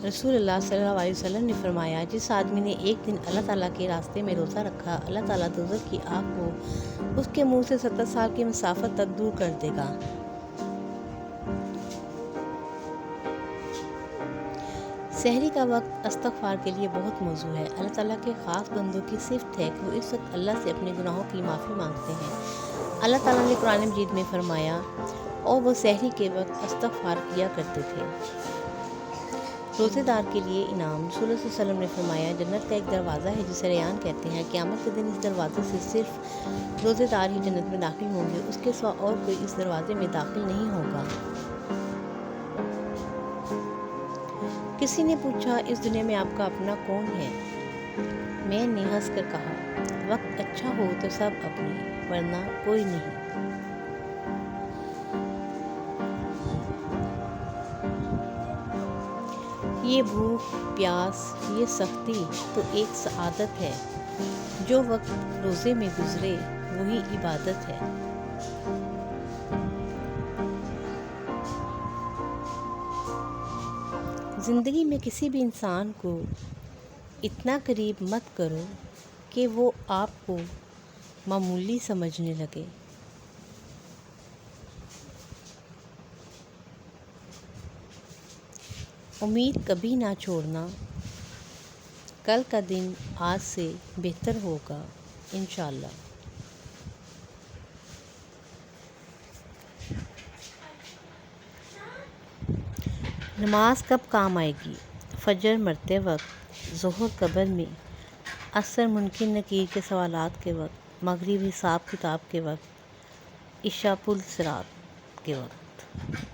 رسول اللہ صلی اللہ علیہ وسلم نے فرمایا، جس آدمی نے ایک دن اللہ تعالیٰ کے راستے میں روزہ رکھا، اللہ تعالیٰ دوزخ کی آگ کو اس کے منہ سے 70 سال کی مسافت تک دور کر دے گا۔ سحری کا وقت استغفار کے لیے بہت موزوں ہے۔ اللہ تعالیٰ کے خاص بندوں کی صفت ہے کہ وہ اس وقت اللہ سے اپنے گناہوں کی معافی مانگتے ہیں۔ اللہ تعالیٰ نے قرآن مجید میں فرمایا، اور وہ سحری کے وقت استغفار کیا کرتے تھے۔ روزے دار کے لیے انعام۔ رسول اللہ صلی اللہ علیہ وسلم نے فرمایا، جنت کا ایک دروازہ ہے جسے ریان کہتے ہیں، قیامت کے دن اس دروازے سے صرف روزے دار ہی جنت میں داخل ہوں گے، اس کے سوا اور کوئی اس دروازے میں داخل نہیں ہوگا۔ کسی نے پوچھا، اس دنیا میں آپ کا اپنا کون ہے؟ میں نے ہنس کر کہا، وقت اچھا ہو تو سب اپنے، ورنہ کوئی نہیں۔ یہ بھوک پیاس، یہ سختی تو ایک سعادت ہے، جو وقت روزے میں گزرے وہی عبادت ہے۔ زندگی میں کسی بھی انسان کو اتنا قریب مت کرو کہ وہ آپ کو معمولی سمجھنے لگے۔ امید کبھی نہ چھوڑنا، کل کا دن آج سے بہتر ہوگا انشاءاللہ۔ نماز کب کام آئے گی؟ فجر مرتے وقت، ظہر قبر میں، عصر منکر نکیر کے سوالات کے وقت، مغرب حساب کتاب کے وقت، عشاء پل صراط کے وقت۔